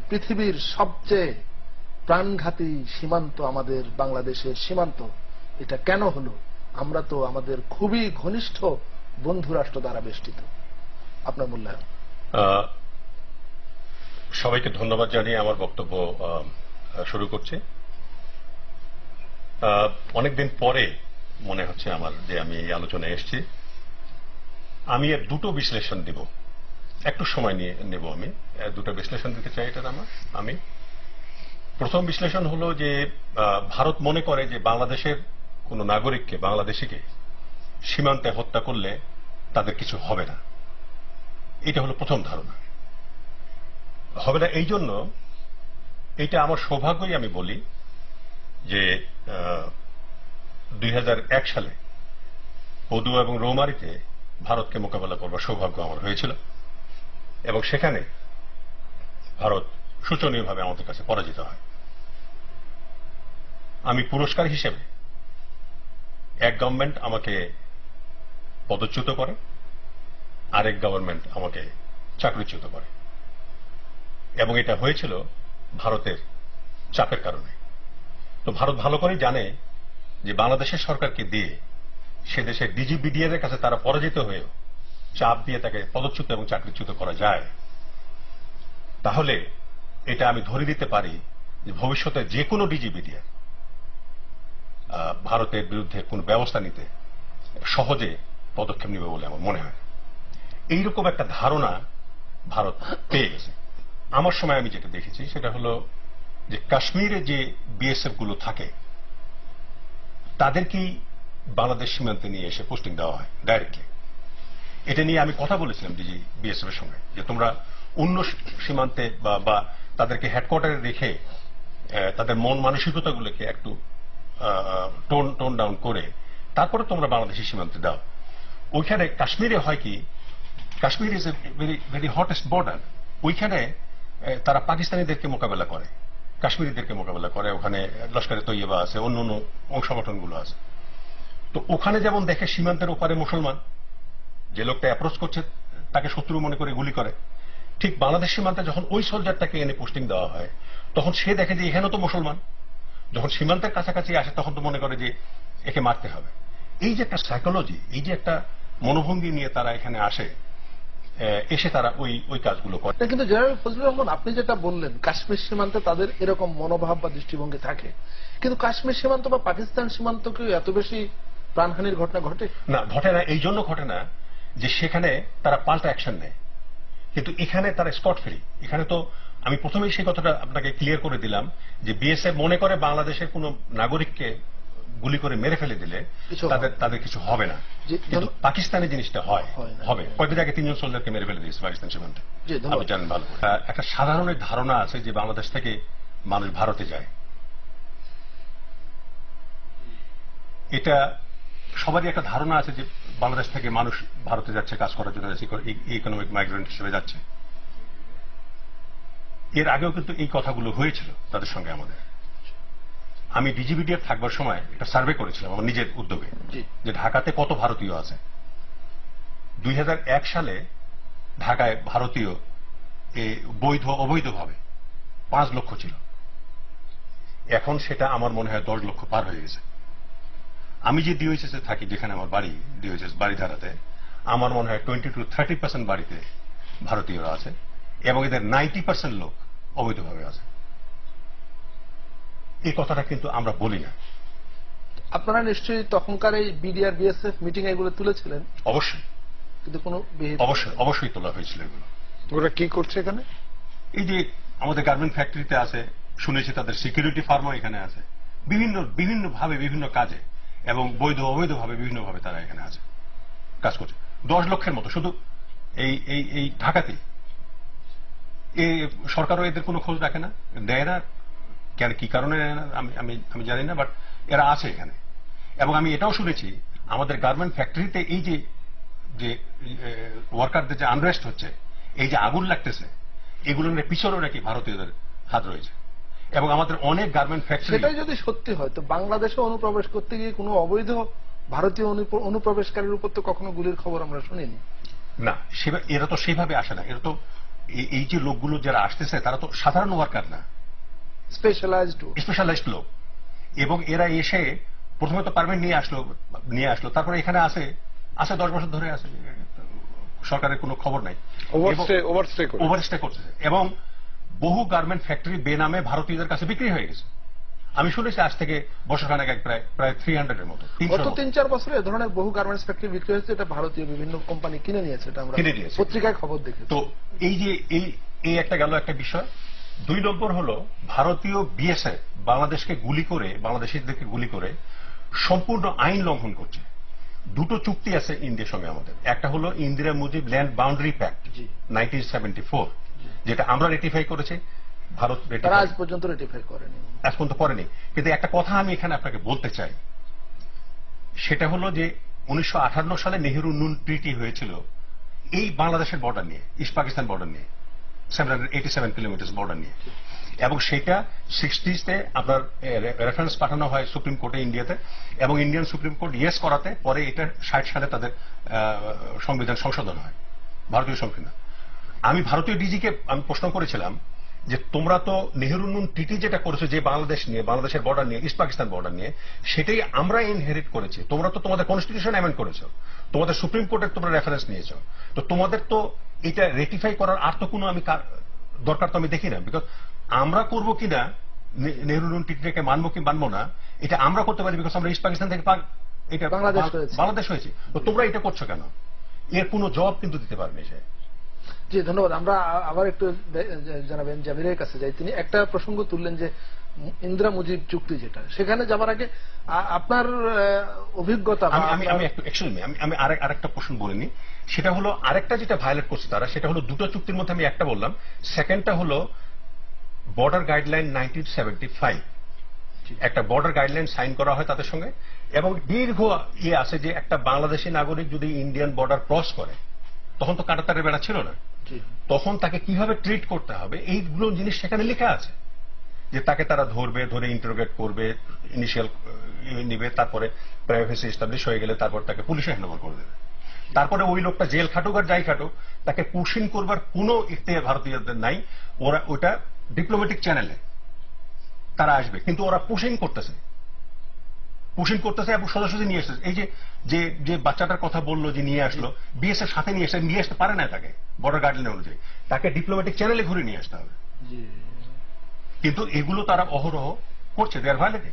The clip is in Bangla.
পৃথিবীর সবচেয়ে প্রাণঘাতী সীমান্ত আমাদের বাংলাদেশের সীমান্ত, এটা কেন হলো? আমরা তো আমাদের খুবই ঘনিষ্ঠ বন্ধু রাষ্ট্র দ্বারা বেষ্টিত। আপনার মূল্যায়ন। সবাইকে ধন্যবাদ জানিয়ে আমার বক্তব্য শুরু করছি। অনেকদিন পরে মনে হচ্ছে আমার যে আমি এই আলোচনায় এসেছি। আমি এর দুটো বিশ্লেষণ দিব, একটু সময় নিয়ে নেব। আমি দুটো বিশ্লেষণ দিতে চাই এটার আমি প্রথম বিশ্লেষণ হলো যে ভারত মনে করে যে বাংলাদেশের কোন নাগরিককে, বাংলাদেশিকে সীমান্তে হত্যা করলে তাদের কিছু হবে না। এটা হলো প্রথম ধারণা। হবে না এই জন্য, এটা আমার সৌভাগ্যই আমি বলি যে 2001 সালে পদুয়া এবং রৌমারীতে ভারতকে মোকাবেলা করবার সৌভাগ্য আমার হয়েছিল এবং সেখানে ভারত শোচনীয়ভাবে আমাদের কাছে পরাজিত হয়। আমি পুরস্কার হিসেবে এক গভর্নমেন্ট আমাকে পদচ্যুত করে, আরেক গভর্নমেন্ট আমাকে চাকরিচ্যুত করে এবং এটা হয়েছিল ভারতের চাপের কারণে। তো ভারত ভালো করেই জানে যে বাংলাদেশের সরকারকে দিয়ে সে দেশের ডিজিবিডিআর এর কাছে তারা পরাজিত হয়েও চাপ দিয়ে তাকে পদচ্যুত এবং চাকরিচ্যুত করা যায়। তাহলে এটা আমি ধরে দিতে পারি যে ভবিষ্যতে যে কোনো ডিজিবিডিআর ভারতের বিরুদ্ধে কোন ব্যবস্থা নিতে সহজে পদক্ষেপ নেবে বলে আমার মনে হয়। এইরকম একটা ধারণা ভারত পেয়ে গেছে। আমার সময় আমি যেটা দেখেছি সেটা হলো যে কাশ্মীরে যে বিএসএফ গুলো থাকে তাদেরকেই বাংলাদেশ সীমান্তে নিয়ে এসে পোস্টিং দেওয়া হয় ডাইরেক্টলি। এটা নিয়ে আমি কথা বলেছিলাম ডিজি বিএসএফ এর সঙ্গে যে তোমরা অন্য সীমান্তে বা তাদেরকে হেডকোয়ার্টারে রেখে তাদের মন মানসিকতাগুলোকে একটু টোন ডাউন করে তারপরে তোমরা বাংলাদেশি সীমান্তে দাও। ওইখানে কাশ্মীরে হয় কি, Kashmir is a very hottest border. ওইখানে তারা পাকিস্তানিদেরকে মোকাবেলা করে, কাশ্মীরিদেরকে মোকাবেলা করে। ওখানে লস্করে তৈয়বা আছে, অন্য অন্য সংগঠনগুলো আছে। তো ওখানে যেমন দেখে সীমান্তের ওপারে মুসলমান, যে লোকটা অ্যাপ্রোচ করছে তাকে শত্রু মনে করে গুলি করে। ঠিক বাংলাদেশ সীমান্তে যখন ওই সোলজারটাকে এনে পোস্টিং দেওয়া হয় তখন সে দেখে যে এখানে তো মুসলমান। যখন সীমান্তের কাছাকাছি আসে তখন তো মনে করে যে একে মারতে হবে। এই যে একটা সাইকোলজি, এই যে একটা মনোভঙ্গি নিয়ে তারা এখানে আসে, এসে তারা ওই কাজগুলো করে। কিন্তু জেনারেল ফজলুর রহমান, আপনি যেটা বললেন কাশ্মীর সীমান্তে তাদের এরকম মনোভাব বা দৃষ্টিভঙ্গি থাকে, কিন্তু কাশ্মীর সীমান্ত বা পাকিস্তান সীমান্ত কি এত বেশি প্রাণহানির ঘটনা ঘটে? না, ঘটে না। এই জন্য ঘটে না যে সেখানে তারা পাল্টা অ্যাকশন নেয়, কিন্তু এখানে তারা স্পট ফ্রি। এখানে তো আমি প্রথমেই সেই কথাটা আপনাকে ক্লিয়ার করে দিলাম যে বিএসএফ মনে করে বাংলাদেশের কোন নাগরিককে গুলি করে মেরে ফেলে দিলে তাদের কিছু হবে না, কিন্তু পাকিস্তানে জিনিসটা হবে। কয়েকদিন আগে 3 জন সোলজারকে মেরে ফেলে দিয়েছে পাকিস্তান সীমান্তে, আপনি জানেন ভালো। একটা সাধারণ ধারণা আছে যে বাংলাদেশ থেকে মানুষ ভারতে যায়। এটা সবারই একটা ধারণা আছে যে বাংলাদেশ থেকে মানুষ ভারতে যাচ্ছে কাজ করার জন্য, ইকোনমিক মাইগ্রেন্ট হিসেবে যাচ্ছে। এর আগেও কিন্তু এই কথাগুলো হয়েছিল তাদের সঙ্গে আমাদের। আমি ডিজিবিডিআর থাকবার সময় একটা সার্ভে করেছিলাম আমার নিজের উদ্যোগে যে ঢাকাতে কত ভারতীয় আছে। 2001 সালে ঢাকায় ভারতীয় বৈধ অবৈধভাবে 5 লক্ষ ছিল। এখন সেটা আমার মনে হয় 10 লক্ষ পার হয়ে গেছে। আমি যে ডিওএইচএস এ থাকি, যেখানে আমার বাড়ি ডিওএইচএস বাড়িধারাতে, আমার মনে হয় 20 to 30% বাড়িতে ভারতীয়রা আছে এবং এদের 90% লোক অবৈধভাবে আছে। এই কথাটা কিন্তু আমরা বলি না। আপনারা নিশ্চয়ই তখনকার এই বিডিআর বিএসএফ মিটিং এগুলো তুলেছিলেন? অবশ্যই, কিন্তু কোনো অবশ্যই তোলা হয়েছিল এগুলো। ওরা কি করছে এখানে? এই যে আমাদের গার্মেন্ট ফ্যাক্টরিতে আছে, শুনেছি তাদের সিকিউরিটি ফার্মও এখানে আছে, বিভিন্ন ভাবে বিভিন্ন কাজে, এবং বৈধ অবৈধভাবে বিভিন্নভাবে তারা এখানে আছে, কাজ করছে। 10 লক্ষের মতো শুধু এই ঢাকাতেই। সরকারও এদের কোনো খোঁজ রাখে না, দেয় না। কেন, কি কারণে আমি জানি না, বাট এরা আছে এখানে। এবং আমি এটাও শুনেছি আমাদের গার্মেন্ট ফ্যাক্টরিতে এই যে ওয়ার্কারদের যে আনরেস্ট হচ্ছে, এই যে আগুন লাগতেছে, এগুলোর পিছনেও নাকি ভারতীয়দের হাত রয়েছে। এবং আমাদের অনেক গার্মেন্ট ফ্যাক্টরি, সেটাই যদি সত্যি হয় তো বাংলাদেশে অনুপ্রবেশ করতে গিয়ে কোনো অবৈধ ভারতীয় অনুপ্রবেশকারীর উপর তো কখনো গুলির খবর আমরা শুনিনি। না, এরা তো সেইভাবে আসে না। এরা তো এই যে লোকগুলো যারা আসতেছে তারা তো সাধারণ ওয়ার্কার না, স্পেশালাইজড লোক। এবং এরা এসে প্রথমে তো পারমিট নিয়ে আসলো, তারপরে এখানে আসে 10 বছর ধরে আসে, সরকারের কোনো খবর নাই, ওভারস্টে করতেছে। এবং বহু গার্মেন্ট ফ্যাক্টরি বেনামে ভারতীয়দের কাছে বিক্রি হয়ে গেছে। আমি শুনেছি আজ থেকে বছরখানেক প্রায় 300 এর মতো। গত 3-4 বছরে এ ধরনের বহু গার্মেন্টস ফ্যাক্টরি বিক্রি হয়েছে, এটা ভারতীয় বিভিন্ন কোম্পানি কিনে নিয়েছে, এটা আমরা পত্রিকায় খবর দেখেছি। তো এই যে এই একটা গেল একটা বিষয়। 2 নম্বর হলো ভারতীয় বিএসএফ বাংলাদেশিদেরকে গুলি করে সম্পূর্ণ আইন লঙ্ঘন করছে। 2টো চুক্তি আছে ইন্ডিয়ার সঙ্গে আমাদের। একটা হলো Indira Mujib land boundary pact 1974, যেটা আমরা রেটিফাই করেছি, ভারত আজ পর্যন্ত করেনি। কিন্তু একটা কথা আমি এখানে আপনাকে বলতে চাই, সেটা হলো যে 1958 সালে নেহেরু নুন ট্রিটি হয়েছিল এই বাংলাদেশের বর্ডার নিয়ে, ইস্ট পাকিস্তান বর্ডার নিয়ে, 787 কিলোমিটার বর্ডার নিয়ে। এবং সেটা 60s আপনার রেফারেন্স পাঠানো হয় সুপ্রিম কোর্টে ইন্ডিয়াতে, এবং ইন্ডিয়ান সুপ্রিম কোর্ট ইয়েস করাতে পরে এটা 60 সালে তাদের সংবিধান সংশোধন হয়, ভারতীয় সংবিধান। আমি ভারতীয় ডিজিকে আমি প্রশ্ন করেছিলাম যে তোমরা তো নেহেরু নুন ট্রিটি যেটা করেছো যে বাংলাদেশের বর্ডার নিয়ে, ইস্ট পাকিস্তান বর্ডার নিয়ে, সেটাই আমরা ইনহেরিট করেছি। তোমরা তো তোমাদের কনস্টিটিউশন অ্যামেন্ড করেছো, তোমাদের সুপ্রিম কোর্টের তোমরা রেফারেন্স নিয়েছো, তো তোমাদের তো এটা রেটিফাই করার আর তো কোনো দরকার তো আমি দেখি না। বিকজ আমরা করবো কিনা নেহেরু নুন ট্রিটিকে মানবো কি মানবো না, এটা আমরা করতে পারি, বিকজ আমরা ইস্ট পাকিস্তান থেকে এটা বাংলাদেশ হয়েছে। তো তোমরা এটা করছো কেন? এর কোনো জবাব কিন্তু দিতে পারবে সে। জি, ধন্যবাদ। আমরা আবার একটু জানাবেন জামিরের কাছে যাই। তিনি একটা প্রসঙ্গ তুললেন যে ইন্দিরা মুজিব চুক্তি, যেটা সেখানে যাবার আগে আপনার অভিজ্ঞতা। আমি আরেকটা প্রশ্ন বলিনি, সেটা হলো আরেকটা যেটা ভায়োলেট করছে তারা, সেটা হলো 2টো চুক্তির মধ্যে আমি একটা বললাম, সেকেন্ডটা হলো বর্ডার গাইডলাইন 1975, একটা বর্ডার গাইডলাইন সাইন করা হয় তাদের সঙ্গে, এবং দীর্ঘ আছে যে একটা বাংলাদেশি নাগরিক যদি ইন্ডিয়ান বর্ডার ক্রস করে, তখন তো কাঁটাতারের বেড়া ছিল না, তখন তাকে কিভাবে ট্রিট করতে হবে এইগুলো জিনিস সেখানে লেখা আছে, যে তাকে তারা ধরে ইন্টারোগেট করবে, ইনিশিয়াল নিবে, তারপরে প্রাইভেসি এস্টাবলিশ হয়ে গেলে তারপর তাকে পুলিশে হ্যান্ডওভার করে দেবে। তারপরে ওই লোকটা জেল খাটুক আর যাই খাটুক, তাকে পুশিং করবার কোনো ইখতিয়ার ভারতীয়দের নাই। ওরা ওটা ডিপ্লোম্যাটিক চ্যানেলে তারা আসবে, কিন্তু ওরা পুশিং করতেছে এবং সোজাসুজি নিয়ে আসছে। এই যে বাচ্চাটার কথা বললো যে নিয়ে আসলো, বিএসএফ সাথে নিয়ে আসতে পারে না তাকে বর্ডার গাইডলাইন অনুযায়ী, তাকে ডিপ্লোম্যাটিক চ্যানেলে ঘুরে নিয়ে আসতে হবে। কিন্তু এগুলো তারা অহরহ করছে, দে আর ভায়োলেটিং।